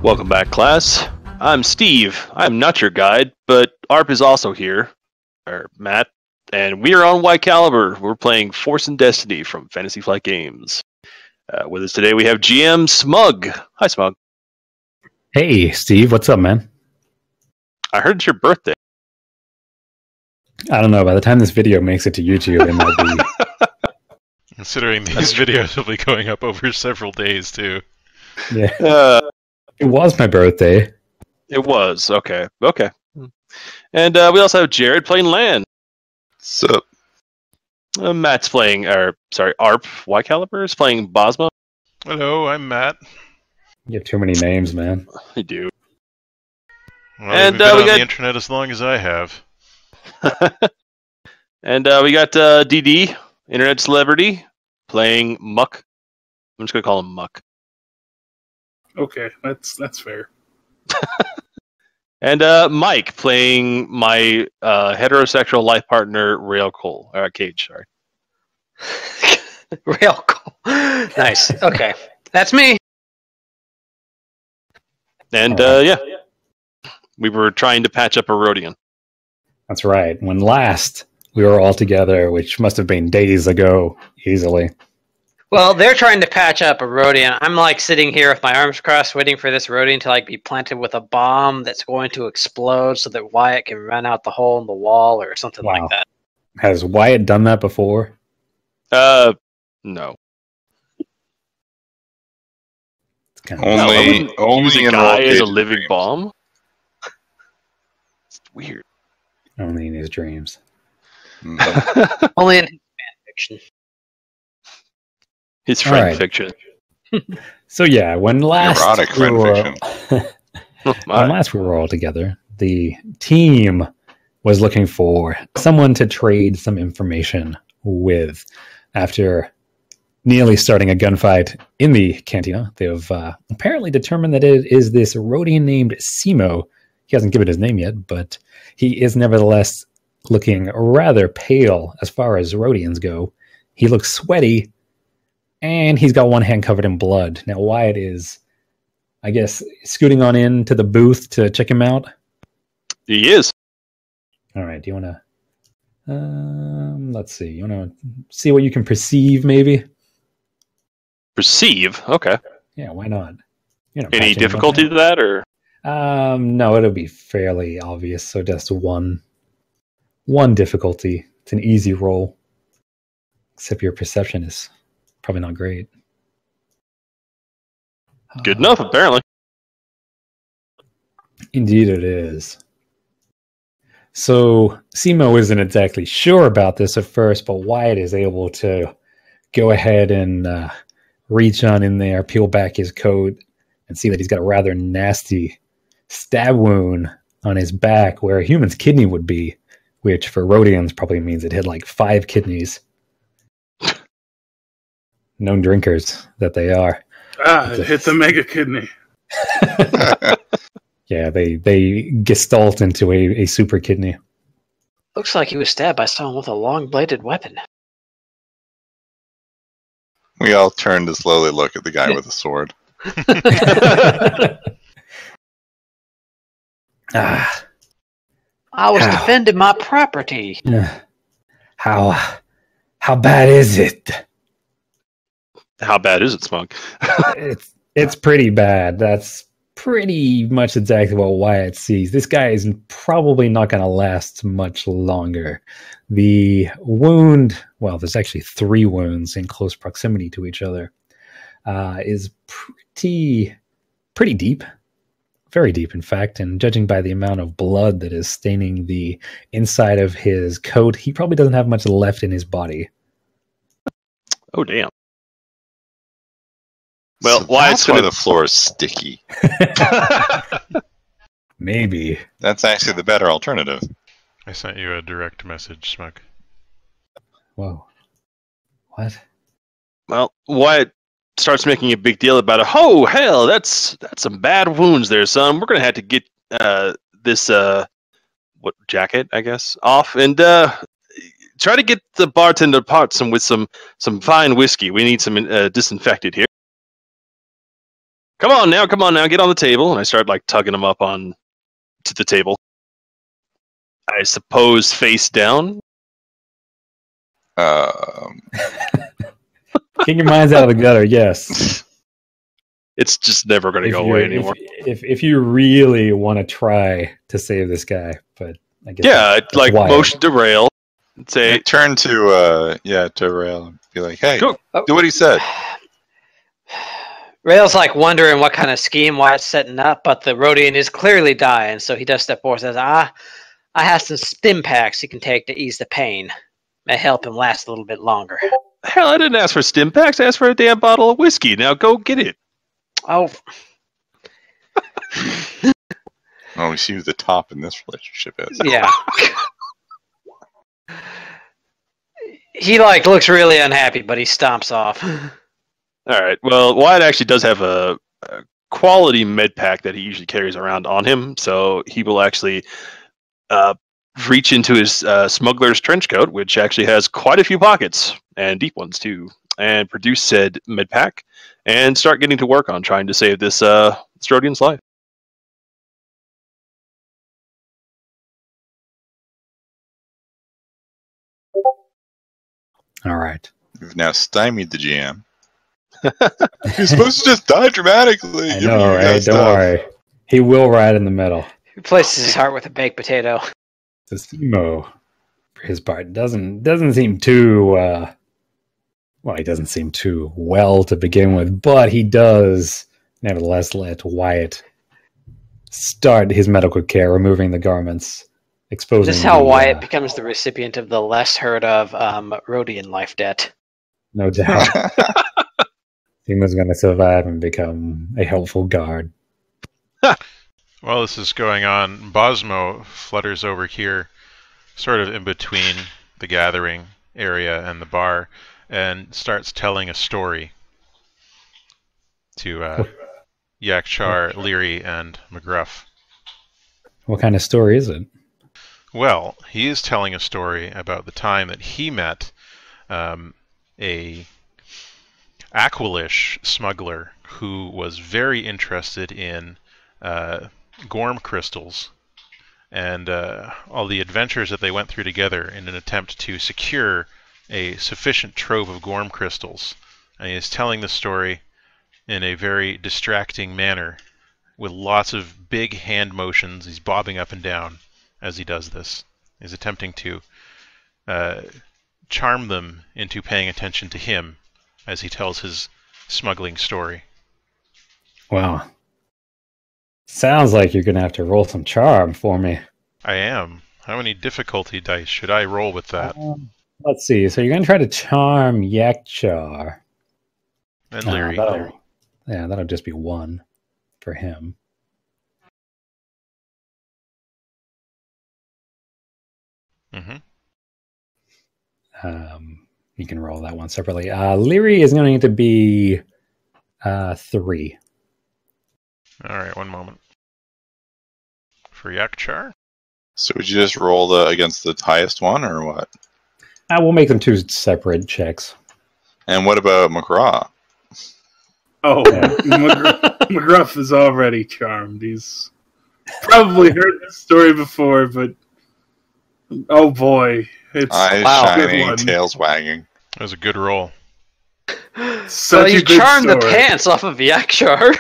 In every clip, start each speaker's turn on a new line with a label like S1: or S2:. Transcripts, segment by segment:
S1: Welcome back, class. I'm Steve. I'm not your guide, but ARP is also here, or Matt, and we are on White Caliber. We're playing Force and Destiny from Fantasy Flight Games. With us today, we have GM Smug. Hi, Smug.
S2: Hey, Steve. What's up, man?
S1: I heard it's your birthday.
S2: I don't know. By the time this video makes it to YouTube, it might be.
S3: Considering these videos will be going up over several days, too.
S2: Yeah. It was my birthday.
S1: It was. Okay. And we also have Jared playing Lan.
S4: Sup?
S1: Matt's playing, ARP. White Caliber is playing Bosma.
S3: Hello, I'm Matt.
S2: You have too many names, man.
S1: I do.
S3: Well,
S1: And,
S3: you've been
S1: we
S3: on
S1: got-
S3: the internet as long as I have.
S1: And we got DD, Internet Celebrity, playing Muck. I'm just going to call him Muck.
S5: Okay, that's fair.
S1: And Mike playing my heterosexual life partner, Cage. Sorry.
S6: Real cool. Nice. Okay. That's me.
S1: And we were trying to patch up a Rodian.
S2: That's right. When last we were all together, which must have been days ago, easily.
S6: Well, they're trying to patch up a Rodian. I'm like sitting here with my arms crossed, waiting for this Rodian to like be planted with a bomb that's going to explode so that Wyatt can run out the hole in the wall or something
S2: Wow.
S6: like that.
S2: Has Wyatt done that before?
S1: No.
S2: It's kind
S4: Only
S1: Using
S4: in
S1: a guy as a
S4: rotated
S1: living
S4: dreams.
S1: bomb? It's weird.
S2: only in his dreams.
S4: Mm.
S6: Only in fan fiction.
S1: His friend
S2: Alright.
S1: fiction.
S2: So yeah, when last
S4: Erotic
S2: we were,
S4: fan
S1: Oh,
S2: when
S1: my.
S2: last we were all together, the team was looking for someone to trade some information with. After nearly starting a gunfight in the cantina, they've apparently determined that it is this Rodian named Simo. He hasn't given his name yet, but he is nevertheless looking rather pale as far as Rodians go. He looks sweaty, and he's got one hand covered in blood. Now, Wyatt is, I guess, scooting on in to the booth to check him out.
S1: He is.
S2: All right, do you want to... let's see. You want to see what you can perceive, maybe?
S1: Perceive. Okay.
S2: Yeah, why not? You know,
S1: Any
S2: patching
S1: difficulty
S2: about
S1: to that, or?
S2: that. No, it'll be fairly obvious. So just one difficulty. It's an easy roll. Except your perception is probably not great.
S1: Good enough, apparently.
S2: Indeed it is. So Simo isn't exactly sure about this at first, but Wyatt is able to go ahead and reach on in there, peel back his coat, and see that he's got a rather nasty stab wound on his back where a human's kidney would be, which for Rodians probably means it hit like 5 kidneys. Known drinkers that they are.
S5: It hit the mega kidney.
S2: Yeah, they gestalt into a super kidney.
S6: Looks like he was stabbed by someone with a long-bladed weapon.
S4: We all turn to slowly look at the guy with the sword.
S2: Ah,
S6: I was
S2: Ow.
S6: defending my property.
S2: how bad is it?
S1: How bad is it, Smug?
S2: It's pretty bad. That's pretty much exactly what Wyatt sees. This guy is probably not going to last much longer. The wound, well, there's actually 3 wounds in close proximity to each other, is pretty deep. Very deep, in fact, and judging by the amount of blood that is staining the inside of his coat, he probably doesn't have much left in his body.
S1: Oh, damn. Well,
S4: So
S1: Wyatt's
S4: that's why
S1: gonna...
S4: the floor is sticky.
S2: Maybe.
S4: That's actually the better alternative.
S3: I sent you a direct message, Smug.
S2: Whoa. What?
S1: Well, Wyatt starts making a big deal about it. Oh, hell, that's some bad wounds there, son. We're going to have to get this jacket, I guess, off and try to get the bartender parts with some fine whiskey. We need some disinfected here. Come on now, get on the table. And I start like tugging him up on to the table. I suppose face down.
S2: Get your minds out of the gutter, yes.
S1: It's just never going to go away anymore.
S2: If you really want to try to save this guy, but I guess
S1: I'd like motion to rail. Say
S4: turn to Rail and be like, hey, do what he said.
S6: Rail's like wondering what kind of scheme Wyatt's setting up, but the Rhodian is clearly dying, so he does step forward and says, I have some stim packs he can take to ease the pain. May help him last a little bit longer.
S1: Hell, I didn't ask for stim packs. I asked for a damn bottle of whiskey. Now go get it.
S6: Oh.
S4: Well, we see who the top in this relationship is.
S6: Yeah. He looks really unhappy, but he stomps off.
S1: All right. Well, Wyatt actually does have a quality med pack that he usually carries around on him, so he will actually reach into his smuggler's trench coat, which actually has quite a few pockets, and deep ones too, and produce said med pack, and start getting to work on trying to save this Rhodian's life.
S2: All right.
S4: We've now stymied the GM. You're supposed to just die dramatically.
S2: I know, right? Don't worry. He will ride in the middle.
S6: He replaces his heart with a baked potato.
S2: Simo, for his part, doesn't seem too he doesn't seem too well to begin with, but he does nevertheless let Wyatt start his medical care, removing the garments, exposing.
S6: This is how Wyatt becomes the recipient of the less heard of Rhodian life debt.
S2: No doubt. Simo's going to survive and become a helpful guard.
S3: While this is going on, Bosmo flutters over here, sort of in between the gathering area and the bar, and starts telling a story to Yakshar, Leary, and McGruff.
S2: What kind of story is it?
S3: Well, he is telling a story about the time that he met a Aquilish smuggler who was very interested in Gorm crystals and all the adventures that they went through together in an attempt to secure a sufficient trove of Gorm crystals. And he is telling the story in a very distracting manner with lots of big hand motions. He's bobbing up and down as he does this. He's attempting to charm them into paying attention to him as he tells his smuggling story.
S2: Wow. Sounds like you're going to have to roll some charm for me.
S3: I am. How many difficulty dice should I roll with that?
S2: Let's see. So you're going to try to charm Yakchar.
S3: And Leary.
S2: That'll just be 1 for him.
S3: Mm-hmm.
S2: You can roll that one separately. Leary is going to be 3.
S3: All right, one moment. For Yakchar?
S4: So would you just roll against the highest one, or what?
S2: We'll make them 2 separate checks.
S4: And what about McGraw?
S5: Oh, McGruff is already charmed. He's probably heard this story before, but oh boy, it's
S4: eyes shining, tails wagging.
S3: That was a good roll.
S6: So you charmed the pants off of Yakshar.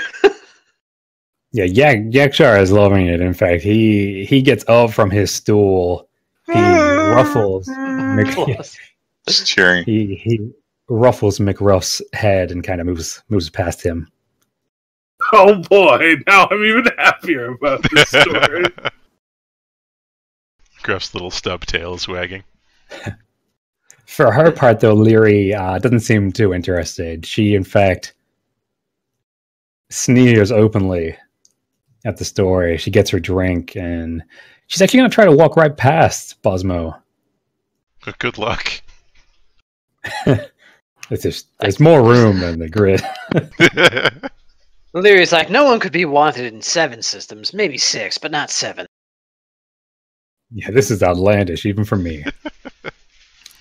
S2: Yeah, Yakshar is loving it. In fact, he gets up from his stool. He ruffles.
S4: Just cheering.
S2: He ruffles McRuff's head and kind of moves past him.
S5: Oh boy! Now I'm even happier about this story.
S3: Gruff's little stub tail is wagging.
S2: For her part, though, Leary doesn't seem too interested. She, in fact, sneers openly at the story. She gets her drink, and she's actually going to try to walk right past Bosmo.
S3: Good luck.
S2: There's more room than the grid.
S6: Leary's like, no one could be wanted in 7 systems, maybe 6, but not 7.
S2: Yeah, this is outlandish, even for me.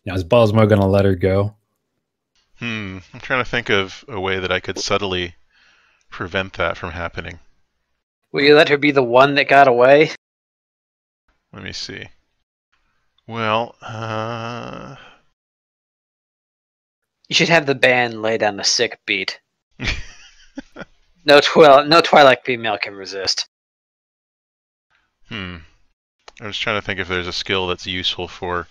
S2: Now, is Bosmo going to let her go?
S3: I'm trying to think of a way that I could subtly prevent that from happening.
S6: Will you let her be the one that got away?
S3: Let me see. Well,
S6: You should have the band lay down a sick beat. No Twilight female can resist.
S3: I was trying to think if there's a skill that's useful for,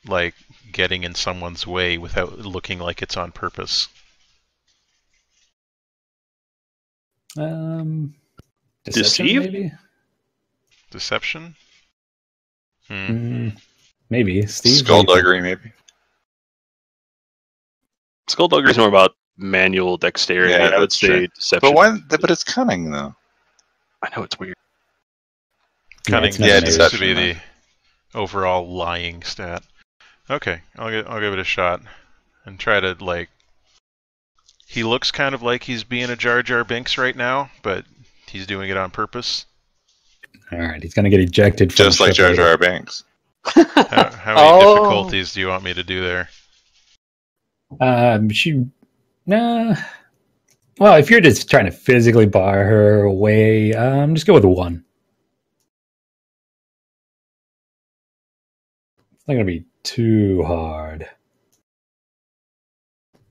S3: like, getting in someone's way without looking like it's on purpose.
S2: Deception,
S1: Deceive?
S2: maybe?
S3: Deception?
S2: Maybe. Steve?
S4: Skullduggery, maybe.
S1: Skullduggery is more about manual dexterity.
S4: Yeah,
S1: I would
S4: that's
S1: say
S4: true.
S1: deception.
S4: But it's cunning though.
S1: I know it's weird.
S3: Cunning
S2: it's not
S3: seems
S2: amazing.
S3: to be the overall lying stat. Okay, I'll give it a shot and try to, like. He looks kind of like he's being a Jar Jar Binks right now, but he's doing it on purpose.
S2: All right, he's going to get ejected from
S4: Just
S2: the
S4: like
S2: ship
S4: Jar
S2: later.
S4: Jar Binks.
S3: How many difficulties do you want me to do there?
S2: Nah. Well, if you're just trying to physically bar her away, just go with a 1. It's not going to be too hard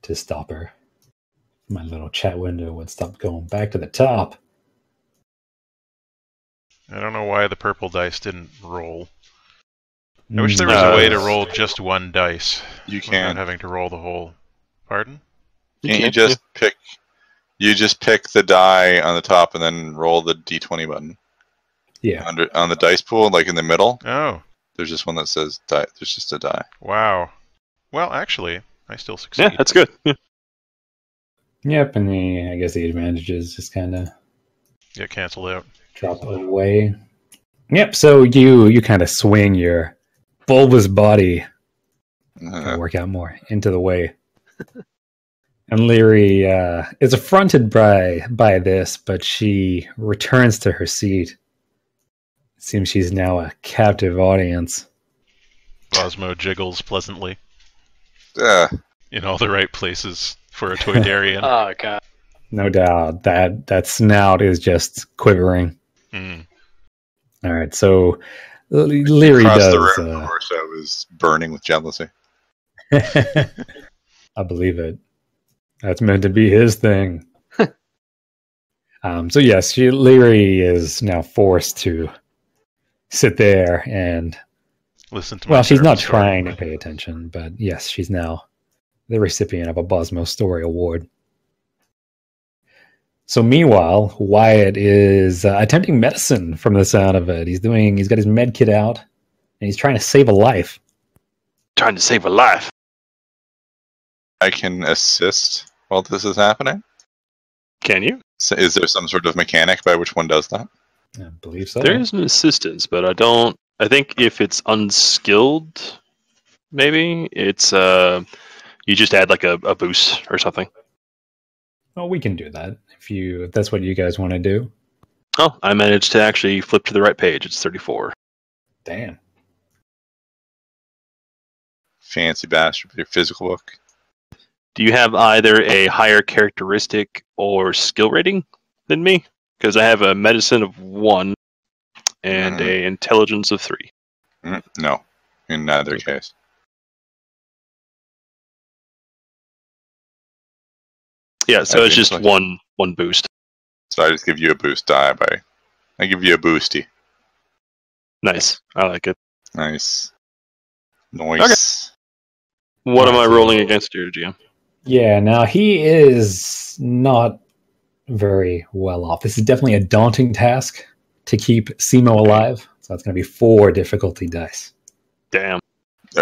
S2: to stop her. My little chat window would stop going back to the top.
S3: I don't know why the purple dice didn't roll. I wish there was a way to roll just one dice.
S4: You
S3: without
S4: can.
S3: having to roll the whole. Pardon?
S4: Can't you just pick? You just pick the die on the top and then roll the D20 button.
S2: Yeah.
S4: On the dice pool, like in the middle.
S3: Oh,
S4: There's just one that says die. There's just a die.
S3: wow. Well, actually, I still succeed.
S1: Yeah, that's good. Yeah.
S2: Yep, and I guess the advantages just kind of
S3: Get canceled out.
S2: drop away. Yep, so you kind of swing your bulbous body, work out more, into the way. And Leary is affronted by this, but she returns to her seat. It seems she's now a captive audience.
S3: Bosmo jiggles pleasantly
S4: Uh,
S3: in all the right places for a Toydarian.
S6: Oh god.
S2: No doubt that snout is just quivering. All right, so Leary
S4: across
S2: does.
S4: the room, of course, I was burning with jealousy.
S2: I believe it. That's meant to be his thing. So yes, Leary is now forced to sit there and.
S3: Listen to my
S2: Well, she's not
S3: terrible story.
S2: trying to pay attention, but yes, she's now the recipient of a Bosmo Story Award. So meanwhile, Wyatt is attempting medicine from the sound of it. He's got his med kit out, and he's trying to save a life.
S1: Trying to save a life.
S4: I can assist while this is happening.
S1: Can you?
S4: So is there some sort of mechanic by which one does that?
S2: I believe so.
S1: There is an assistance, but I think if it's unskilled, maybe it's you just add like a boost or something.
S2: Well, we can do that if that's what you guys want to do.
S1: Oh, I managed to actually flip to the right page. It's 34.
S2: Damn.
S4: Fancy bastard with your physical book.
S1: Do you have either a higher characteristic or skill rating than me? Because I have a medicine of 1 and a intelligence of 3.
S4: No, in neither case.
S1: Yeah, so
S4: I
S1: it's
S4: think
S1: just
S4: like-
S1: one boost.
S4: So I just give you a boost die I give you a boosty.
S1: Nice. I like it.
S4: Nice. Nice.
S1: What am I rolling against here, GM?
S2: Yeah, now he is not very well off. This is definitely a daunting task to keep Simo alive. So it's going to be 4 difficulty dice.
S1: Damn.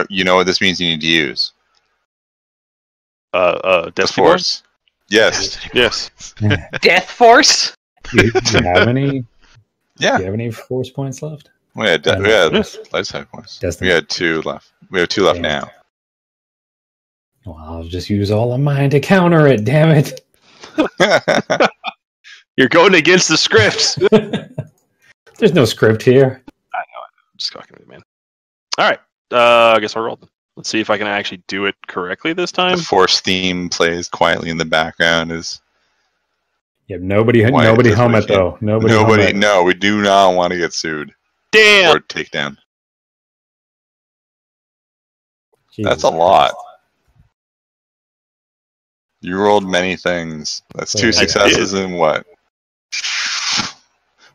S4: You know what this means you need to use?
S1: Death
S4: The Force. Yes.
S1: Yes.
S6: Death Force?
S2: Do you have any?
S4: Yeah.
S2: Do you have any force points left?
S4: We had
S1: Yes.
S4: lifeside points.
S2: Destiny.
S4: We had 2 left. We have 2 left
S2: Damn.
S4: now.
S2: Well, I'll just use all of mine to counter it. Damn it!
S1: You're going against the script.
S2: There's no script here.
S1: I'm just talking with you, man. All right. I guess I'll roll them. Let's see if I can actually do it correctly this time.
S4: The Force theme plays quietly in the background as
S2: Yeah, nobody
S4: Wyatt says
S2: home
S4: we
S2: it
S4: can't.
S2: though. Nobody home
S4: Nobody.
S2: it.
S4: No, we do not want to get sued
S1: Damn.
S4: or take down.
S2: Jesus
S4: That's a lot. You rolled many things. That's two
S2: Yeah.
S4: successes and what?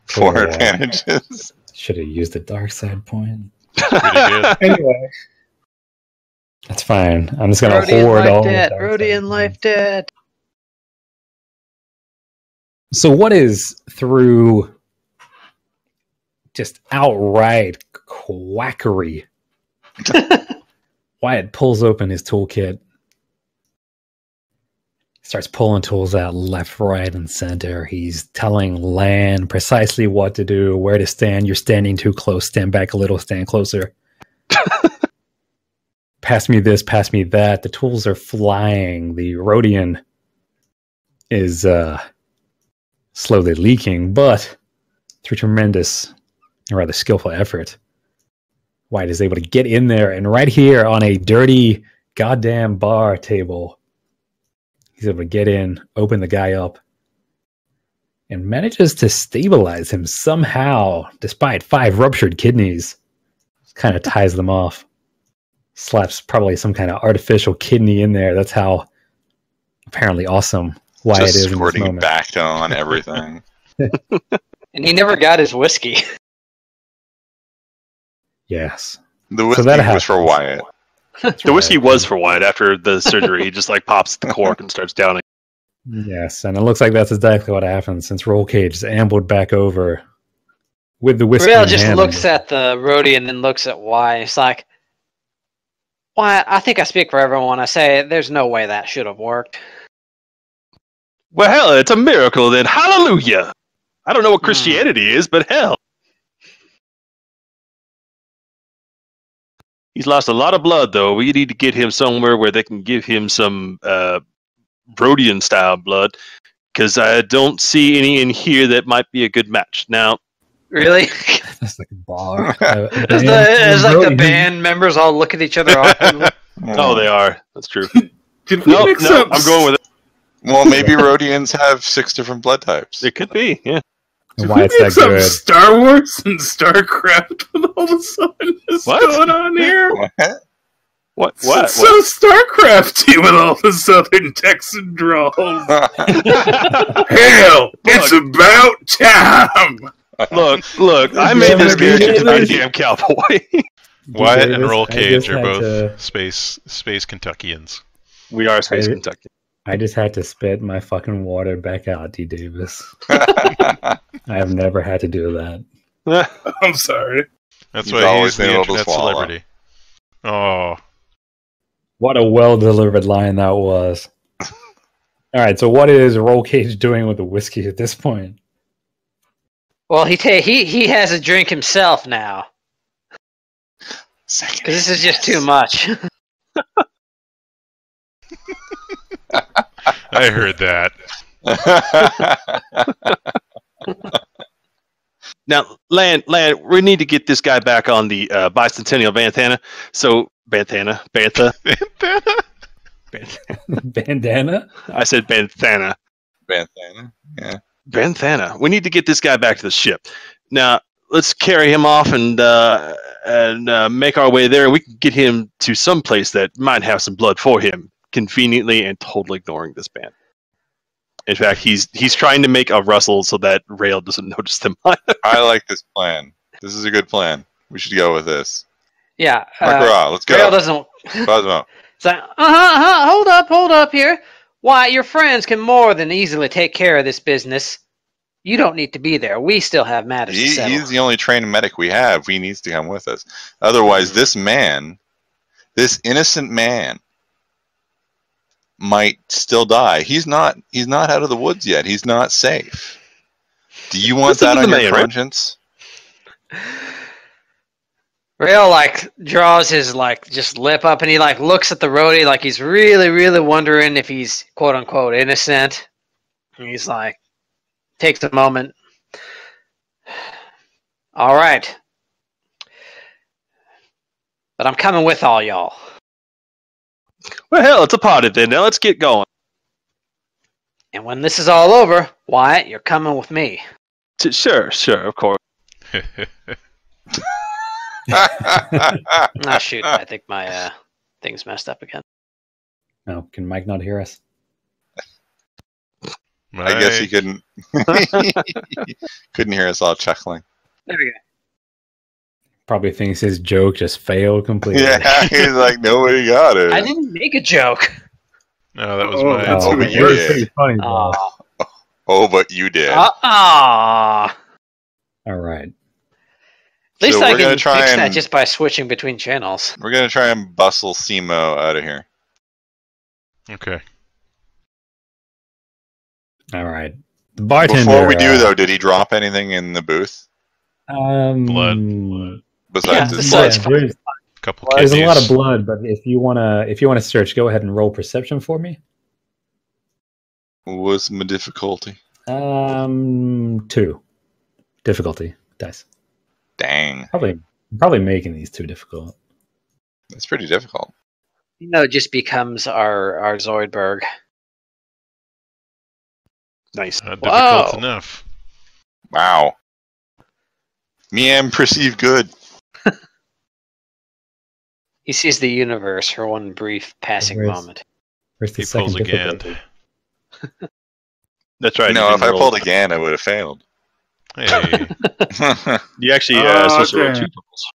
S4: Four
S2: Yeah.
S4: advantages.
S2: Should have used the dark side point.
S3: Pretty good.
S5: Anyway,
S2: That's fine. I'm just gonna
S6: Rodian
S2: hoard all
S6: life
S2: the
S6: debt.
S2: dark
S6: Rodian
S2: side
S6: life
S2: points.
S6: debt.
S2: So what is through just outright quackery? Wyatt pulls open his toolkit, starts pulling tools out left, right, and center. He's telling Lan precisely what to do, where to stand. You're standing too close. Stand back a little. Stand closer. Pass me this. Pass me that. The tools are flying. The Rodian is slowly leaking, but through tremendous, or rather skillful effort, White is able to get in there, and right here on a dirty goddamn bar table, he's able to get in, open the guy up, and manages to stabilize him somehow, despite 5 ruptured kidneys. Kind of ties them off. Slaps probably some kind of artificial kidney in there. That's how apparently awesome Wyatt
S4: Just
S2: is in this
S4: squirting
S2: moment.
S4: back on everything.
S6: And he never got his whiskey.
S2: Yes.
S4: The whiskey
S2: that
S4: was for Wyatt.
S1: The whiskey was for Wyatt after the surgery. He just like pops the cork and starts downing.
S2: Yes, and it looks like that's exactly what happened since Roll Cage is ambled back over with the whiskey.
S6: Real
S2: in
S6: just
S2: hand.
S6: looks at the Rodian and then looks at Wyatt. It's like, Wyatt, I think I speak for everyone. I say there's no way that should have worked.
S1: Well, hell, it's a miracle then. Hallelujah. I don't know what Christianity is, but hell. He's lost a lot of blood, though. We need to get him somewhere where they can give him some Rodian-style blood, because I don't see any in here that might be a good match. Now,
S6: Really?
S2: That's like a bar.
S6: It's like the band members all look at each other awkwardly.
S1: oh, they are. That's true.
S5: did we
S1: No,
S5: mix
S1: no,
S5: up?
S1: I'm going with it.
S4: Well, maybe Rhodians have 6 different blood types.
S1: It could be, yeah.
S5: Did
S2: Why
S5: we
S2: it's that
S5: mix up
S2: good?
S5: Star Wars and StarCraft with all the suddenness
S1: What?
S5: going on here?
S1: What?
S5: It's
S1: What?
S5: so StarCrafty with all the Southern Texan drawls. Hell, it's about time.
S1: Look, I made this character to be a damn cowboy.
S3: Wyatt and
S2: Davis,
S3: Roll
S2: I
S3: Cage
S2: just
S3: are
S2: had
S3: both
S2: to-
S3: space Kentuckians.
S1: We are Space
S2: I-
S1: Kentucky.
S2: I just had to spit my fucking water back out, D. Davis. I have never had to do that.
S5: I'm sorry.
S3: That's
S4: He's
S3: why
S4: always
S3: he's the
S4: been able to
S3: internet
S4: swallow.
S3: celebrity. Oh,
S2: What a well-delivered line that was. All right, so what is Roll Cage doing with the whiskey at this point?
S6: Well, he has a drink himself now. Because this is just too much.
S3: I heard that.
S1: Now, Lan, we need to get this guy back on the bicentennial Bantha. So, Bantha.
S2: Bandana?
S1: I said Banthana.
S4: Banthana. Yeah.
S1: Banthana. We need to get this guy back to the ship. Now, let's carry him off and make our way there, and we can get him to some place that might have some blood for him, conveniently and totally ignoring this band. In fact, he's trying to make a rustle so that Rail doesn't notice them.
S4: I like this plan. This is a good plan. We should go with this.
S6: Yeah.
S4: Makara, let's
S6: Rail
S4: go.
S6: doesn't.
S4: Cosmo.
S6: It's like, hold up here. Why, your friends can more than easily take care of this business. You don't need to be there. We still have matters to settle.
S4: He's the only trained medic we have. He needs to come with us. Otherwise, this innocent man, might still die. He's not out of the woods yet. He's not safe. Do you want
S1: Listen
S4: that
S1: to
S4: on
S1: the
S4: your
S1: man, right?
S4: conscience?
S6: Rail draws his just lip up and he looks at the roadie like he's really, really wondering if he's quote unquote innocent. And he's takes a moment. All right. But I'm coming with all y'all.
S1: Well, hell, it's a party then. Now let's get going.
S6: And when this is all over, Wyatt, you're coming with me.
S1: Sure, of course.
S6: Ah, shoot. I think my thing's messed up again.
S2: No, can Mike not hear us?
S4: I guess he couldn't. Couldn't hear us all chuckling.
S6: There we go.
S2: Probably thinks his joke just failed completely.
S4: Yeah, he's like, nobody got it.
S6: I didn't make a joke.
S3: No, that was
S5: Oh,
S3: mine.
S5: that's
S2: Oh,
S4: but
S2: but
S4: you
S2: it was
S4: did.
S2: pretty funny. Though.
S6: Aw.
S4: Oh, but you did.
S6: Aw.
S2: All right.
S6: At least
S4: So
S6: I
S4: we're gonna
S6: can
S4: try
S6: fix that
S4: and-
S6: just by switching between channels.
S4: We're gonna try and bustle Simo out of here.
S3: Okay.
S2: All right. The bartender.
S4: Before we do, though, did he drop anything in the booth
S3: Blood.
S4: besides
S6: Yeah,
S4: his
S6: besides-
S4: blood?
S2: there's,
S3: Couple
S2: there's a lot of
S3: kidneys.
S2: blood, but if you wanna search, go ahead and roll perception for me.
S4: What's my difficulty?
S2: 2 difficulty dice.
S4: Dang,
S2: Probably making these too difficult.
S4: that's pretty difficult.
S6: It just becomes our Zoidberg.
S1: Nice.
S3: Not
S6: Wow.
S3: difficult enough.
S4: Wow. Me and perceive good.
S6: He sees the universe for one brief passing
S2: Where's-
S6: moment.
S2: Where's the
S3: He
S2: second
S3: pulls again.
S2: difficulty?
S1: That's right.
S4: No,
S1: you
S4: if I
S1: didn't
S4: pulled
S1: roll-
S4: again, I would have failed.
S3: Hey.
S1: you actually
S5: Oh,
S1: supposed to roll
S5: okay.
S1: 2 purples.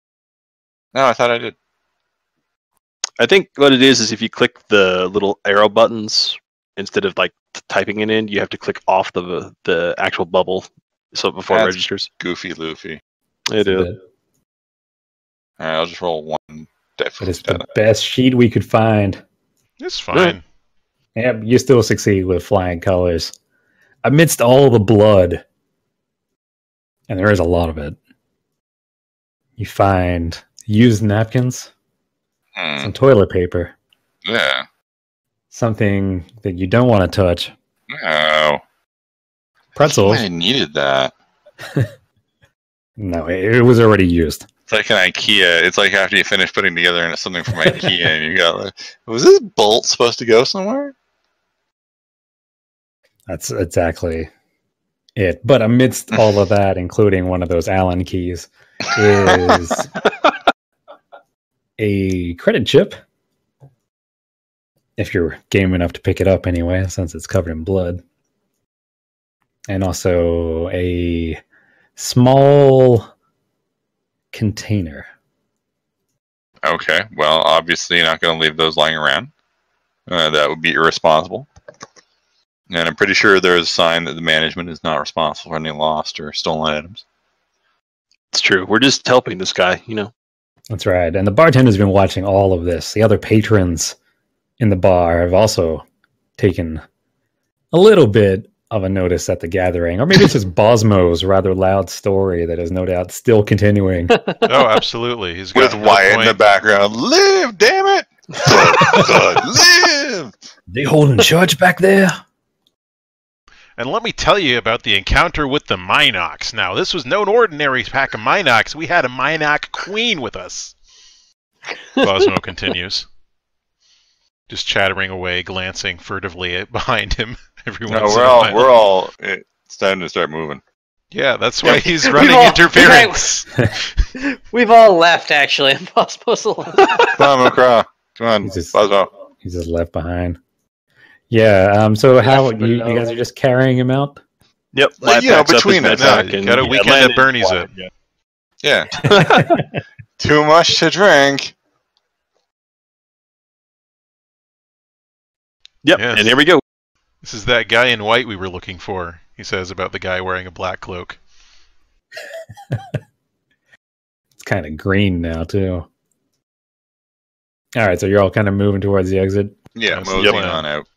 S4: No, I thought I did.
S1: I think what it is if you click the little arrow buttons instead of like typing it in, you have to click off the actual bubble so before it
S4: That's-
S1: registers.
S4: Goofy Luffy.
S1: It is.
S4: All right, I'll just roll one.
S2: But it's the best sheet we could find.
S3: It's fine.
S2: Yep, you still succeed with flying colors. Amidst all the blood, and there is a lot of it, you find used napkins, some toilet paper,
S4: Yeah.
S2: something that you don't want to touch,
S4: No.
S2: pretzels.
S4: I needed that.
S2: No, it was already used.
S4: It's like an IKEA. It's like after you finish putting together something from IKEA, and you got like, was this bolt supposed to go somewhere?
S2: That's exactly it. But amidst all of that, including one of those Allen keys, is a credit chip. If you're game enough to pick it up anyway, since it's covered in blood. And also a small container.
S4: Okay. Well, obviously, you're not going to leave those lying around. That would be irresponsible. And I'm pretty sure there's a sign that the management is not responsible for any lost or stolen items.
S1: It's true. We're just helping this guy, you know.
S2: That's right. And the bartender's been watching all of this. The other patrons in the bar have also taken a little bit of a notice at the gathering. Or maybe it's just Bosmo's rather loud story that is no doubt still continuing.
S3: Oh, absolutely. He's got
S4: With
S3: no
S4: Wyatt in the
S3: point.
S4: background. Live, damn it! Live!
S2: They holding church back there?
S3: And let me tell you about the encounter with the Minox. Now, this was no ordinary pack of Minox. We had a Minox queen with us. Bosmo continues. Just chattering away, glancing furtively behind him every
S4: No,
S3: once in
S4: we're
S3: a
S4: all,
S3: while.
S4: we're all, it's time to start moving.
S3: Yeah, that's why he's
S6: We've
S3: running
S6: all-
S3: interference.
S6: We've all left, actually. And Bosmo's alone.
S4: Come on, Mokra. Come on,
S2: He's just-
S4: Bosmo.
S2: He's just left behind. Yeah, so how
S6: Left
S2: you
S6: below.
S2: guys are just carrying him out?
S1: Yep.
S4: Well,
S1: Matt
S4: you know,
S1: packs up
S4: between
S1: his
S4: us.
S1: backpack
S3: No,
S1: and-
S3: got a weekend
S1: Landon
S3: at Bernie's
S1: water,
S3: it.
S1: yeah.
S4: Yeah. Too much to drink.
S1: Yep.
S3: Yes.
S1: And here we go.
S3: This is that guy in white we were looking for, he says about the guy wearing a black cloak.
S2: It's kind of green now, too. All right, so you're all kind of moving towards the exit?
S4: Yeah,
S3: That's
S4: moseying
S3: the plan.
S4: on out.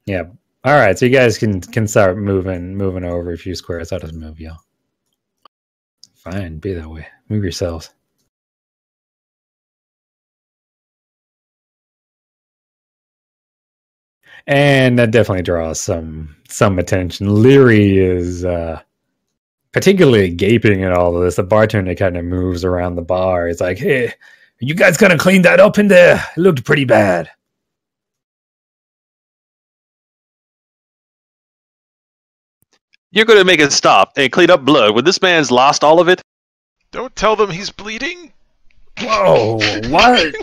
S2: Yeah. All right, so you guys can start moving over a few squares. I'll just move y'all. Fine, be that way. Move yourselves. And that definitely draws some attention. Leary is particularly gaping at all of this. The bartender kind of moves around the bar. He's like, "Hey, you guys gonna clean that up in there? It looked pretty bad."
S1: You're going to make it stop and clean up blood when this man's lost all of it?
S3: Don't tell them he's bleeding.
S2: Whoa, what?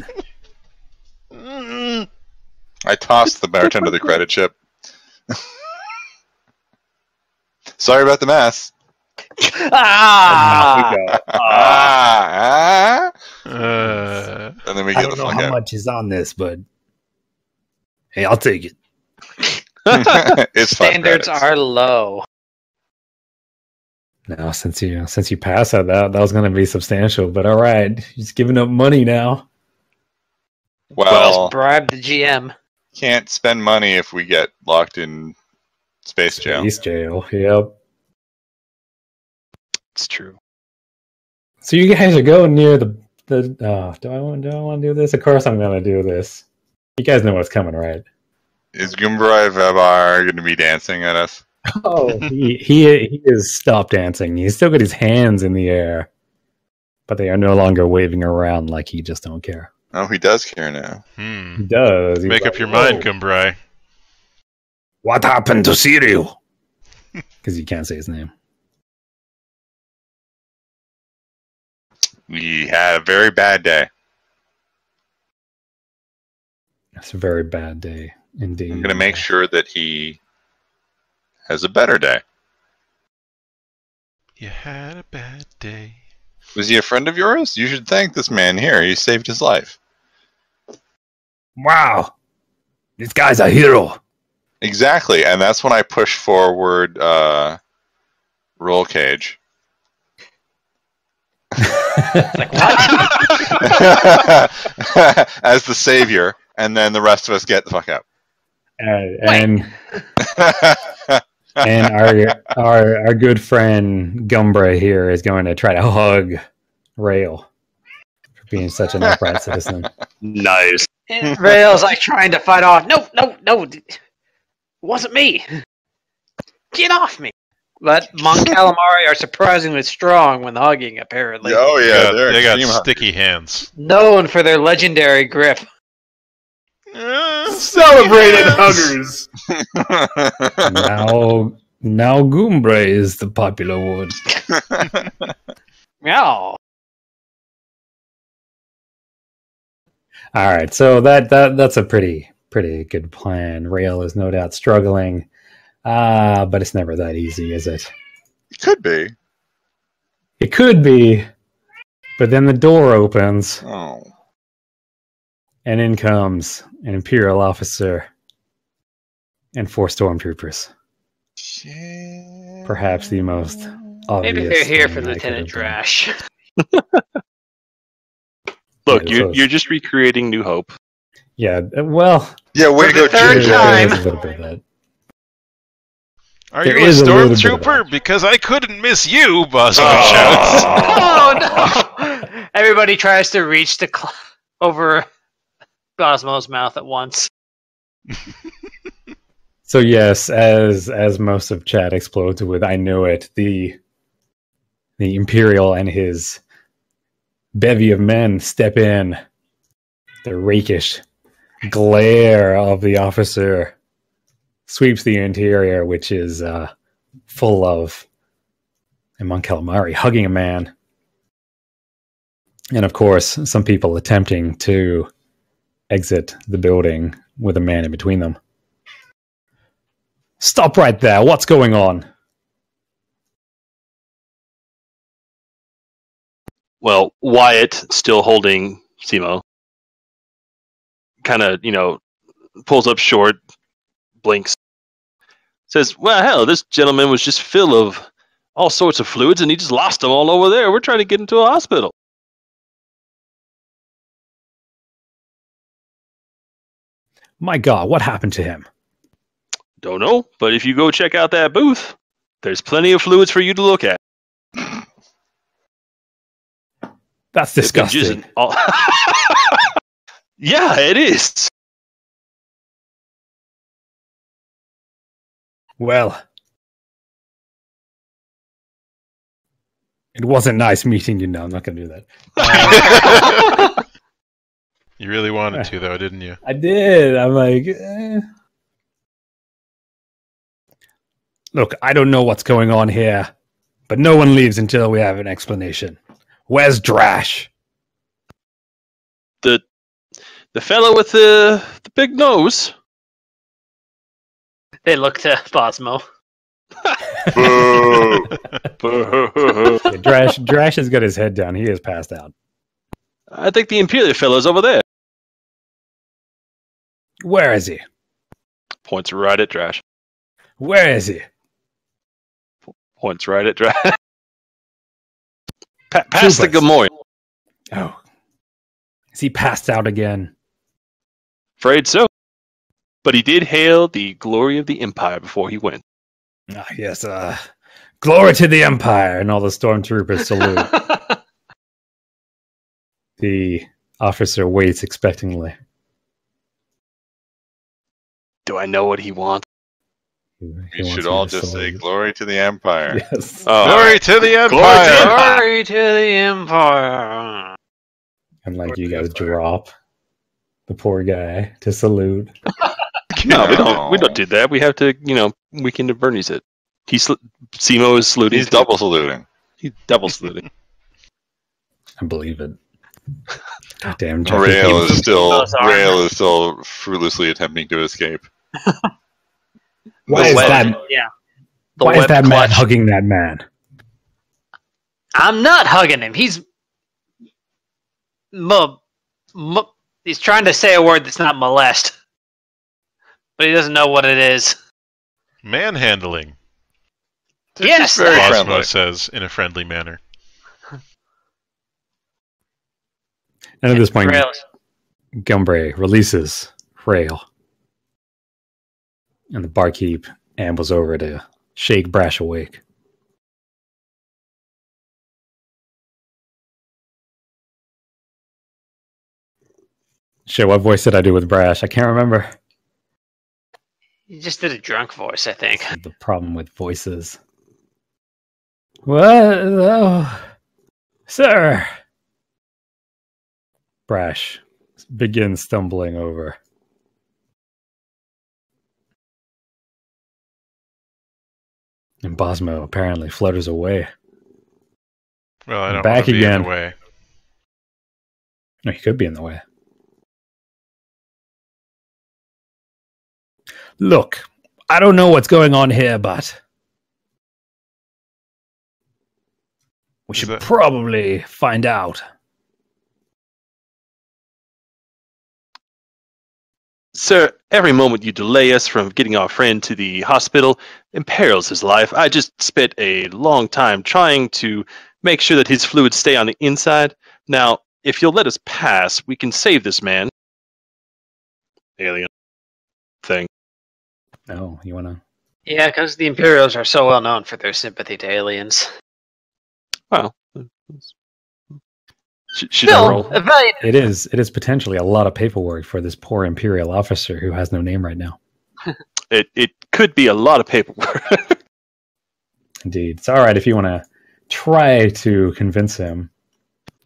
S4: I tossed the bartender the credit chip. Sorry about the mess.
S6: Ah!
S5: We go.
S4: And then we
S2: I
S4: get
S2: don't
S4: the
S2: know
S4: fuck
S2: how
S4: out.
S2: much is on this, but hey, I'll take it.
S4: It's 5
S6: Standards
S4: credits.
S6: are low.
S2: No, since you pass at that was going to be substantial. But all right, he's giving up money now.
S4: Well,
S6: Bribe the GM.
S4: can't spend money if we get locked in space jail.
S2: Space jail. Yep.
S1: It's true.
S2: So you guys are going near the. Do I want to do this? Of course I'm going to do this. You guys know what's coming, right?
S4: Is Gumbrai Vebar going to be dancing at us?
S2: Oh, he has stopped dancing. He's still got his hands in the air, but they are no longer waving around like he just don't care.
S4: Oh, he does care now.
S2: He does. He's
S3: Make
S2: like,
S3: up your mind,
S2: "Whoa,
S3: Gumbrai.
S2: what happened to Cyril?" Because you can't say his name.
S4: We had a very bad day.
S2: It's a very bad day indeed.
S4: I'm going to make sure that he has a better day.
S3: You had a bad day.
S4: Was he a friend of yours? You should thank this man here. He saved his life.
S2: Wow, this guy's a hero.
S4: Exactly, and that's when I push forward roll cage.
S6: Like, what?
S4: As the savior, and then the rest of us get the fuck out.
S2: And our good friend Gumbra here is going to try to hug Rail for being such an upright citizen.
S1: Nice.
S6: And Rail's like trying to fight off. No, it wasn't me. Get off me. But Mon Calamari are surprisingly strong when hugging, apparently.
S4: Oh yeah, they're
S3: they got
S4: extreme
S3: sticky hands.
S6: Known for their legendary grip.
S5: Celebrated huggers.
S2: Now Gumbra is the popular one.
S6: Meow.
S2: All right, so that's a pretty good plan. Rail is no doubt struggling, but it's never that easy, is it?
S4: It could be.
S2: It could be, but then the door opens,
S4: Oh.
S2: and in comes an Imperial officer and 4 stormtroopers.
S4: Shit.
S2: Perhaps the most obvious.
S6: Maybe they're here
S2: thing
S6: for
S2: I could
S6: Lieutenant
S2: have done.
S6: Drash.
S1: Look,
S2: Yeah,
S1: you're just recreating New Hope.
S2: Yeah, well,
S4: Yeah, way to
S6: For
S4: go,
S6: the third
S4: Jim.
S6: time.
S2: there's a little bit of that.
S3: Are
S2: There
S3: you a
S2: is a little bit of
S3: stormtrooper?
S2: that.
S3: Because I couldn't miss you, Bosman
S1: Oh.
S3: shouts.
S6: Oh no! Everybody tries to reach over Cosmo's mouth at once.
S2: So yes, as most of chat explodes with, I knew it. The Imperial and his bevy of men step in. The rakish glare of the officer sweeps the interior, which is full of Mon Calamari hugging a man. And of course, some people attempting to exit the building with a man in between them. Stop right there. What's going on?
S1: Well, Wyatt, still holding Simo, kind of, pulls up short, blinks, says, well, hell, this gentleman was just full of all sorts of fluids, and he just lost them all over there. We're trying to get him to a hospital.
S2: My God, what happened to him?
S1: Don't know, but if you go check out that booth, there's plenty of fluids for you to look at.
S2: That's
S1: They've been
S2: disgusting.
S1: jizzing all- Yeah, it is.
S2: Well, it wasn't nice meeting you. No, I'm not going to do that.
S3: You really wanted to, though, didn't you?
S2: I did. I'm like, Look, I don't know what's going on here, but no one leaves until we have an explanation. Where's Drash?
S1: The fellow with the big nose.
S6: They look to Bosmo.
S4: Boo!
S2: Yeah, Drash has got his head down. He is passed out.
S1: I think the Imperial fellow's over there.
S2: Where is he?
S1: Points right at Drash.
S2: Where is he?
S1: Points right at Drash. Pass the
S2: Troopers.
S1: Gamoy.
S2: Oh. Is he passed out again?
S1: Afraid so. But he did hail the glory of the Empire before he went.
S2: Ah, yes, glory to the Empire, and all the stormtroopers salute. The officer waits expectantly.
S1: Do I know what he wants?
S2: He
S4: We
S2: wants
S4: should
S2: you
S4: all
S2: to
S4: just say
S2: salute.
S4: glory to the Empire.
S2: Yes.
S3: Glory to the Empire!
S6: Glory to the Empire.
S2: And like you guys drop the poor guy to salute.
S1: No, we don't do that. We have to, weekend of Bernie's it. Simo is saluting.
S4: He's double saluting.
S1: He's double saluting.
S2: I believe it. Goddamn,
S4: Rail is
S6: Those are-
S4: still fruitlessly attempting to escape.
S2: Why is that?
S6: Yeah. The
S2: Why is
S6: web
S2: that man
S6: clutch.
S2: hugging that man?
S6: I'm not hugging him. He's he's trying to say a word that's not molest, but he doesn't know what it is.
S3: Manhandling,
S6: Yes,
S4: Very
S6: that-
S4: friendly.
S3: Bosmo says in a friendly manner.
S2: And at this point,
S6: Rails.
S2: Gumbray releases Rail. And the barkeep ambles over to shake Brash awake. Shit, what voice did I do with Brash? I can't remember.
S6: You just did a drunk voice, I think.
S2: The problem with voices. What? Oh, sir. Brash begins stumbling over. And Bosmo apparently flutters away.
S3: Well, I don't
S2: Back
S3: want to be in
S2: again.
S3: the way.
S2: No, he could be in the way. Look, I don't know what's going on here, but we
S3: Is
S2: should
S3: that-
S2: probably find out.
S1: Sir, every moment you delay us from getting our friend to the hospital imperils his life. I just spent a long time trying to make sure that his fluids stay on the inside. Now, if you'll let us pass, we can save this man. Alien thing.
S2: Oh, you want to?
S6: Yeah, because the Imperials are so well known for their sympathy to aliens.
S1: Well, should I roll?
S2: It is potentially a lot of paperwork for this poor Imperial officer who has no name right now.
S1: It could be a lot of paperwork.
S2: Indeed. It's all right if you want to try to convince him.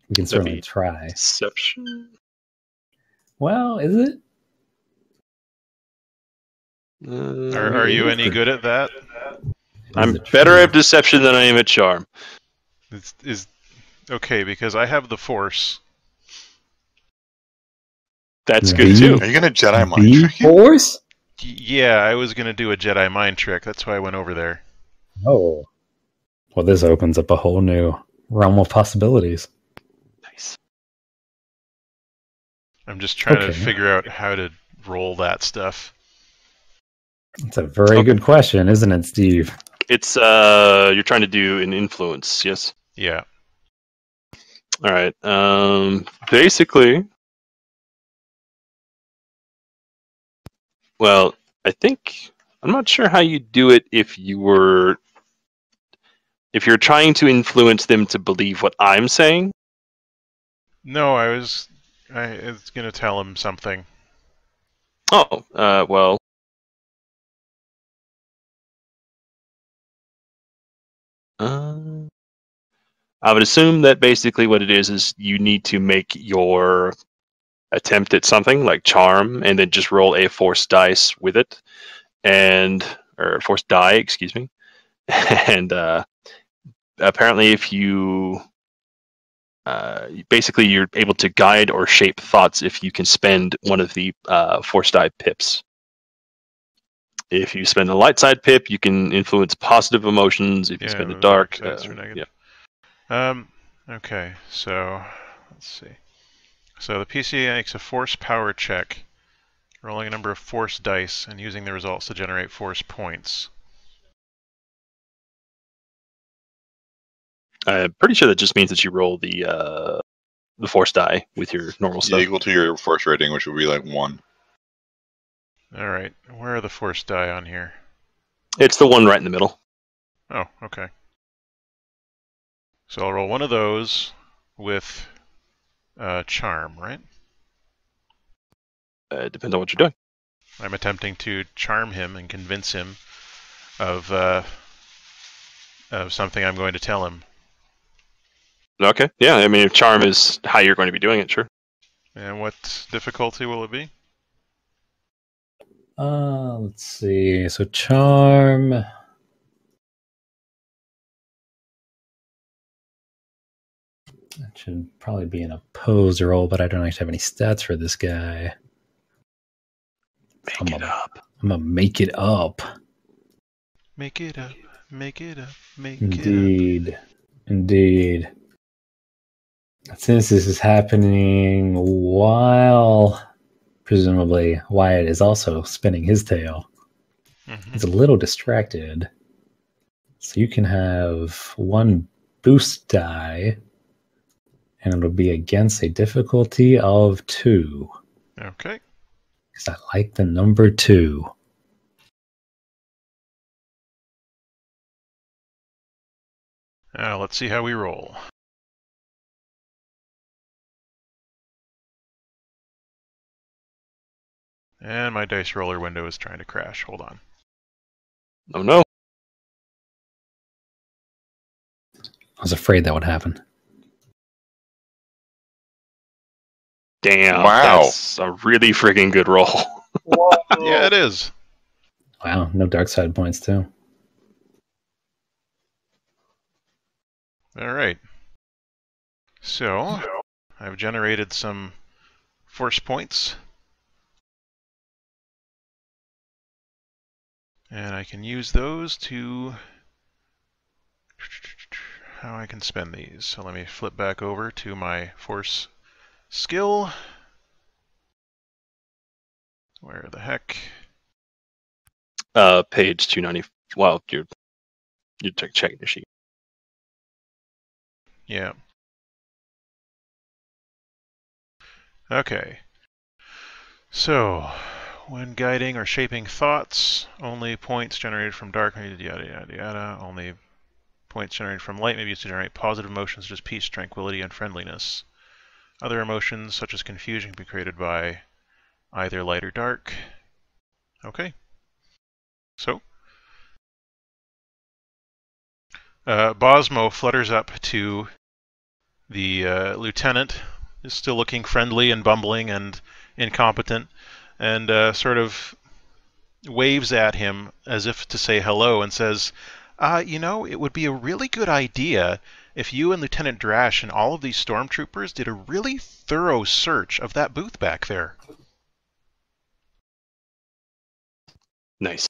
S2: We can certainly
S1: be
S2: try.
S1: Deception.
S2: Well, is it?
S3: Are you any good at that?
S1: I'm
S2: Is it
S1: better
S2: true?
S1: at deception than I am at charm.
S3: Is okay because I have the Force.
S1: That's
S2: The-
S1: good too.
S4: Are you going to Jedi mind
S2: The
S4: trick him?
S2: Force?
S3: Yeah, I was gonna do a Jedi mind trick. That's why I went over there.
S2: Oh. Well, this opens up a whole new realm of possibilities.
S1: Nice.
S3: I'm just trying to
S2: Okay.
S3: figure out how to roll that stuff.
S2: It's a very good question, isn't it, Steve?
S1: It's you're trying to do an influence, yes?
S3: Yeah.
S1: All right. Basically, well, I think I'm not sure how you do it if you're trying to influence them to believe what I'm saying.
S3: No, I was gonna tell him something.
S1: Oh, well. I would assume that basically what it is you need to make your attempt at something like charm, and then just roll a force dice with it, or force die, excuse me, And apparently, if you basically you're able to guide or shape thoughts if you can spend one of the force die pips. If you spend the light side pip, you can influence positive emotions. If you spend the dark,
S3: side's for negative. Yeah. Okay, so let's see. So the PCA makes a force power check, rolling a number of force dice and using the results to generate force points.
S1: I'm pretty sure that just means that you roll the force die with your normal stuff.
S4: Yeah, equal to your force rating, which would be like 1.
S3: All right, where are the force die on here?
S1: It's the one right in the middle.
S3: Oh, okay. So I'll roll one of those with charm, right?
S1: Depends on what you're doing.
S3: I'm attempting to charm him and convince him of something I'm going to tell him.
S1: Okay. Yeah, I mean, if charm is how you're going to be doing it, sure.
S3: And what difficulty will it be?
S2: Let's see. So charm. That should probably be an opposed roll, but I don't actually have any stats for this guy.
S1: Make it up.
S2: I'm gonna make it up.
S3: Make it up. Make it up. Make
S2: Indeed. Indeed. Since this is happening while presumably Wyatt is also spinning his tail, he's a little distracted. So you can have one boost die, and it'll be against a difficulty of 2.
S3: Okay.
S2: Because I like the number 2.
S3: Let's see how we roll. And my dice roller window is trying to crash. Hold on.
S1: Oh no.
S2: I was afraid that would happen.
S1: Damn.
S4: Wow.
S1: That's a really friggin' good roll.
S3: Yeah, it is.
S2: Wow, no dark side points too.
S3: All right. So, I've generated some force points. And I can use those to... how I can spend these. So let me flip back over to my force skill. Where the heck?
S1: Page 290. Well, you're checking your sheet.
S3: Yeah. Okay. So, when guiding or shaping thoughts, only points generated from dark, yada yada yada. Only points generated from light may be used to generate positive emotions such as peace, tranquility, and friendliness. Other emotions such as confusion can be created by either light or dark. Okay. So, Bosmo flutters up to the lieutenant, is still looking friendly and bumbling and incompetent, and sort of waves at him as if to say hello and says, you know, it would be a really good idea if you and Lieutenant Drash and all of these stormtroopers did a really thorough search of that booth back there.
S1: Nice.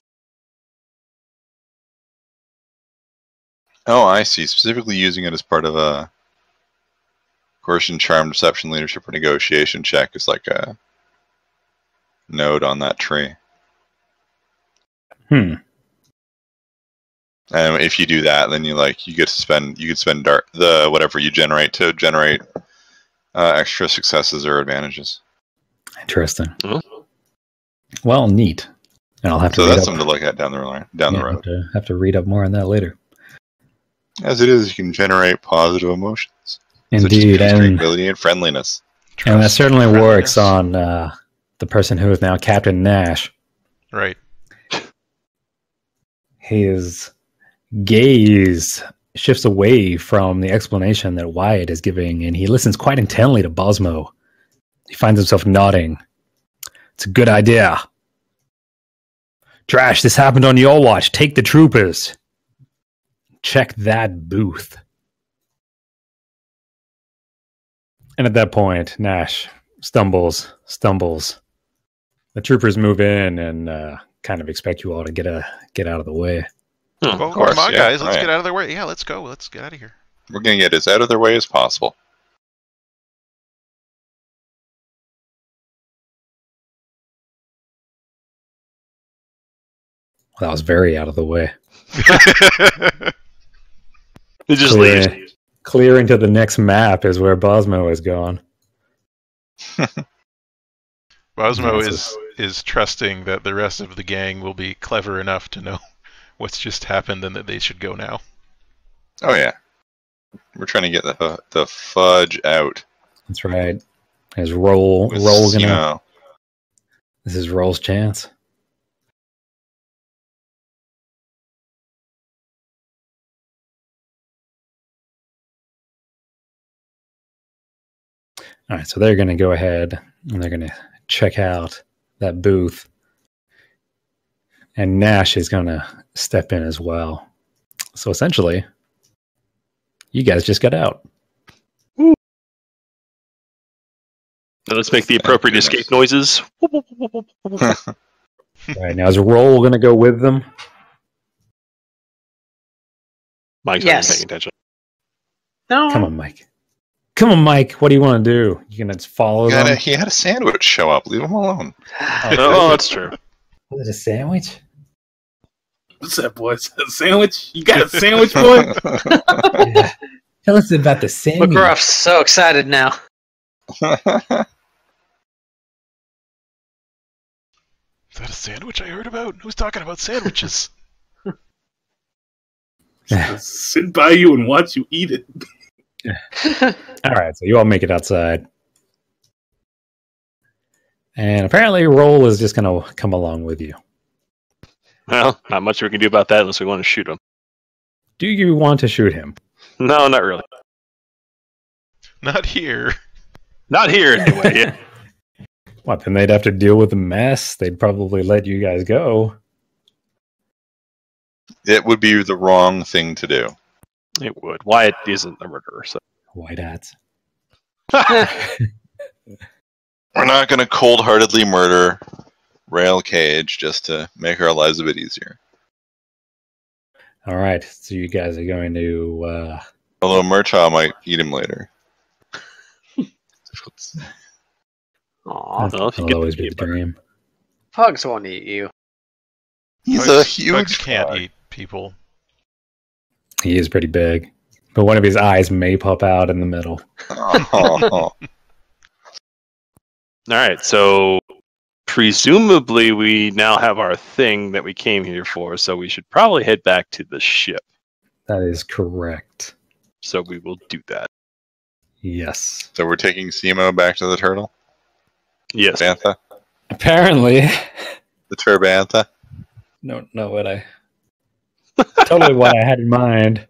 S4: Oh, I see. Specifically using it as part of a coercion, charm, deception, leadership, or negotiation check is like a node on that tree. And if you do that, then you get to spend the whatever you generate to generate extra successes or advantages.
S2: Interesting.
S1: Mm-hmm.
S2: Well, neat. And I'll have to.
S4: So that's something to look at down the road.
S2: Have to read up more on that later.
S4: As it is, you can generate positive emotions.
S2: Indeed,
S4: such as peace, tranquility, and friendliness.
S2: And that certainly works on the person who is now Captain Nash.
S3: Right.
S2: His gaze shifts away from the explanation that Wyatt is giving, and he listens quite intently to Bosmo. He finds himself nodding. It's a good idea. Trash, this happened on your watch. Take the troopers. check that booth. And at that point, Nash stumbles. The troopers move in and kind of expect you all to get out of the way.
S3: Well,
S4: Of course,
S3: come on,
S4: yeah.
S3: guys. Let's
S4: Right.
S3: get out of their way. Yeah, let's go. Let's get out of here.
S4: We're going to get as out of their way as possible.
S2: That was very out of the way.
S1: It just
S2: Clear,
S1: leaves.
S2: clear into the next map is where Bosmo is gone.
S3: Bosmo
S2: Yes,
S3: is trusting that the rest of the gang will be clever enough to know what's just happened and that they should go now.
S4: Oh, yeah. We're trying to get the fudge out.
S2: That's right. Is Roll
S4: with
S2: gonna?
S4: Simo.
S2: This is Roll's chance. All right, so they're going to go ahead and they're going to check out that booth. And Nash is going to step in as well. So essentially, you guys just got out.
S1: Now let's make the appropriate
S4: goodness.
S1: escape noises.
S2: All right, now is Roll going to go with them?
S1: Mike's
S6: Yes.
S1: not paying attention.
S6: No.
S2: Come on, Mike. Come on, Mike. What do you want to do? You going to follow them?
S4: He had a sandwich show up. Leave him alone.
S1: Oh, that's true.
S2: Was it a sandwich?
S5: What's that, boy? Is that a sandwich? You got a sandwich, boy?
S2: Yeah. Tell us about the sandwich.
S6: McGruff's so excited now.
S3: Is that a sandwich I heard about? Who's talking about sandwiches?
S5: Sit by you and watch you eat it.
S2: All right, so you all make it outside. And apparently Roll is just going to come along with you.
S1: Well, not much we can do about that unless we want to shoot him.
S2: Do you want to shoot him?
S1: No, not really.
S3: Not here.
S1: Not here, anyway. Yeah.
S2: What, then they'd have to deal with the mess? They'd probably let you guys go.
S4: It would be the wrong thing to do.
S1: It would. Wyatt isn't a murderer, so.
S2: White hats.
S4: We're not going to cold-heartedly murder Rail Cage just to make our lives a bit easier.
S2: All right, so you guys are going to...
S4: Although Murtaugh might eat him later.
S6: Aw,
S1: Well, if you
S2: that'll
S1: get
S2: always
S1: the
S2: be the
S1: peanut butter.
S2: dream.
S6: pugs won't eat you.
S4: He's
S3: Bugs-
S4: a huge
S3: Bugs can't
S4: frog.
S3: eat people.
S2: He is pretty big. But one of his eyes may pop out in the middle.
S4: Oh.
S1: All right, so presumably we now have our thing that we came here for, so we should probably head back to the ship.
S2: That is correct.
S1: So we will do that.
S2: Yes.
S4: So we're taking Simo back to the turtle?
S1: Yes.
S4: Bantha?
S2: Apparently...
S4: The Turbantha?
S2: No, not what I... totally what I had in mind.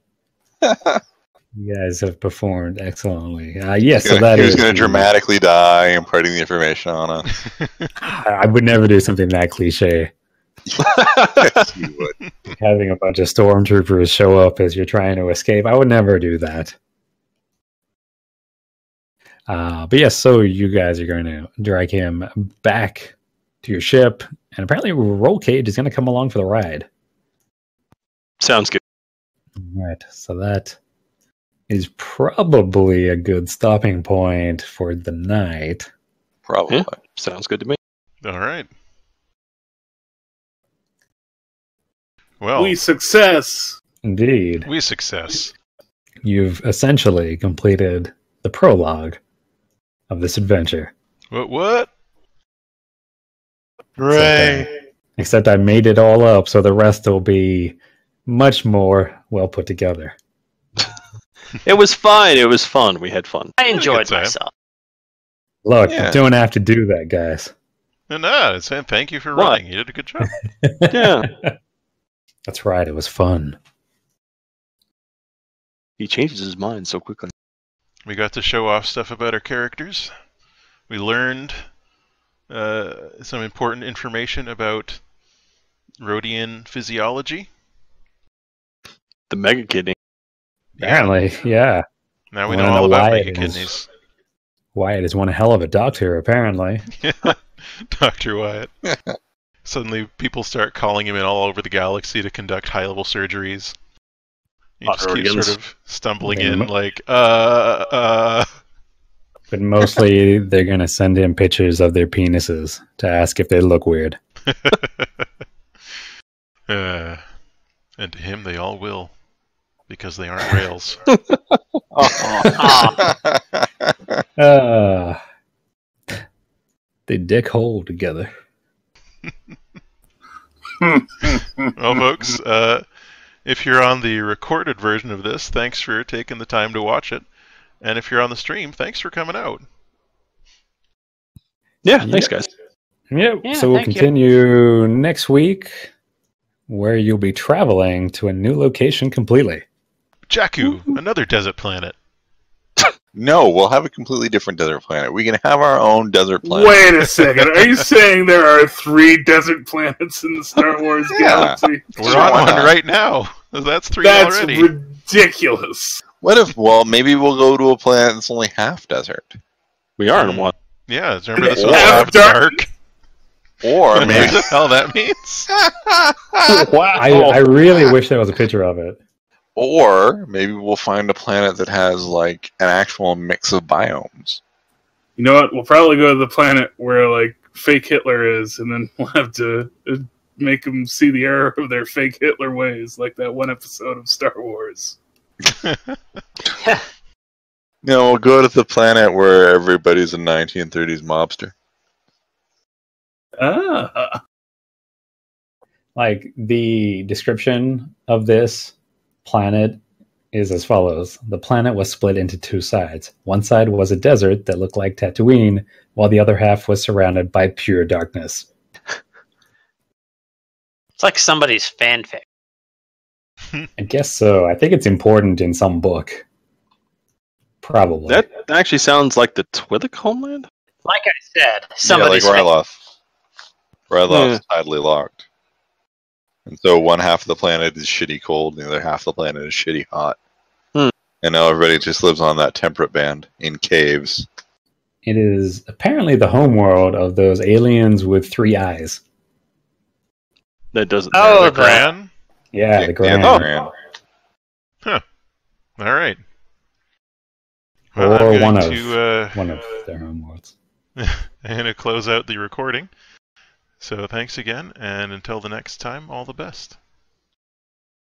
S2: You guys have performed excellently. Yes, so that
S4: he was
S2: is...
S4: going to dramatically die, imparting the information on us.
S2: I would never do something that cliche.
S4: Yes, you would.
S2: Having a bunch of stormtroopers show up as you're trying to escape. I would never do that. But yes, so you guys are going to drag him back to your ship, and apparently Roll Cage is going to come along for the ride.
S1: Sounds good.
S2: All right, so that is probably a good stopping point for the night.
S4: Probably.
S1: Yeah. Sounds good to me.
S3: All right. Well,
S5: We success.
S2: Indeed.
S3: we success.
S2: You've essentially completed the prologue of this adventure.
S3: What?
S2: Except I made it all up, so the rest will be much more well put together.
S1: It was fine. It was fun. We had fun.
S6: I
S3: good
S6: enjoyed
S3: time.
S6: myself.
S2: Look,
S4: Yeah.
S2: you don't have to do that, guys.
S3: No, saying thank you for
S1: What?
S3: running. You did a good job.
S1: Yeah.
S2: That's right, it was fun.
S1: He changes his mind so quickly.
S3: We got to show off stuff about our characters. We learned some important information about Rhodian physiology.
S1: The mega kidney.
S2: Apparently, yeah.
S3: Now we
S2: Wanna
S3: know all
S2: know
S3: about
S2: why
S3: mega
S2: it is.
S3: kidneys.
S2: Wyatt is one hell of a doctor, apparently.
S3: Dr. Wyatt. Suddenly, people start calling him in all over the galaxy to conduct high-level surgeries. He just keeps
S1: Organs.
S3: sort of stumbling
S2: Yeah,
S3: in, like,
S2: But mostly, they're going to send him pictures of their penises to ask if they look weird.
S3: And to him, they all will, because they aren't rails.
S2: They dick hole together.
S3: Well, folks, if you're on the recorded version of this, thanks for taking the time to watch it. And if you're on the stream, thanks for coming out.
S1: Yeah, thanks, guys.
S2: Yep.
S6: Yeah,
S2: So we'll
S6: thank you.
S2: continue next week, where you'll be traveling to a new location completely.
S3: Jakku, another desert planet.
S4: No, we'll have a completely different desert planet. We can have our own desert planet.
S5: Wait a second. Are you saying there are 3 desert planets in the Star Wars galaxy?
S3: We're
S4: Sure,
S3: on
S4: why
S3: one
S4: not?
S3: right now. That's 3
S5: That's
S3: already.
S5: ridiculous.
S4: What if, well, maybe we'll go to a planet that's only half desert.
S1: We are in one.
S3: Yeah, remember this was
S5: Half
S3: half dark?
S4: Or
S3: What
S4: maybe...
S3: the hell that means?
S1: Wow.
S2: I really wish there was a picture of it.
S4: Or maybe we'll find a planet that has, like, an actual mix of biomes.
S5: You know what? We'll probably go to the planet where, like, fake Hitler is, and then we'll have to make them see the error of their fake Hitler ways, like that one episode of Star Wars.
S4: No, we'll go to the planet where everybody's a 1930s mobster.
S5: Ah.
S2: Like, the description of this planet is as follows. The planet was split into 2 sides. One side was a desert that looked like Tatooine, while the other half was surrounded by pure darkness.
S6: It's like somebody's fanfic.
S2: I guess so. I think it's important in some book. Probably.
S1: That actually sounds like the Twi'lek homeland.
S6: Like I said,
S4: Yeah,
S6: somebody's
S4: like
S6: fanfic.
S4: Ryloth. Ryloth's tidally locked. And so one half of the planet is shitty cold, and the other half of the planet is shitty hot. And now everybody just lives on that temperate band in caves.
S2: It is apparently the homeworld of those aliens with 3 eyes.
S1: That doesn't.
S6: Oh,
S3: The Gran?
S2: Yeah, the Grand.
S4: Yeah, the Grand.
S3: Huh. All right.
S2: Or
S3: I'm going
S2: one of
S3: to,
S2: one of their homeworlds.
S3: I'm going to close out the recording. So thanks again, and until the next time, all the best.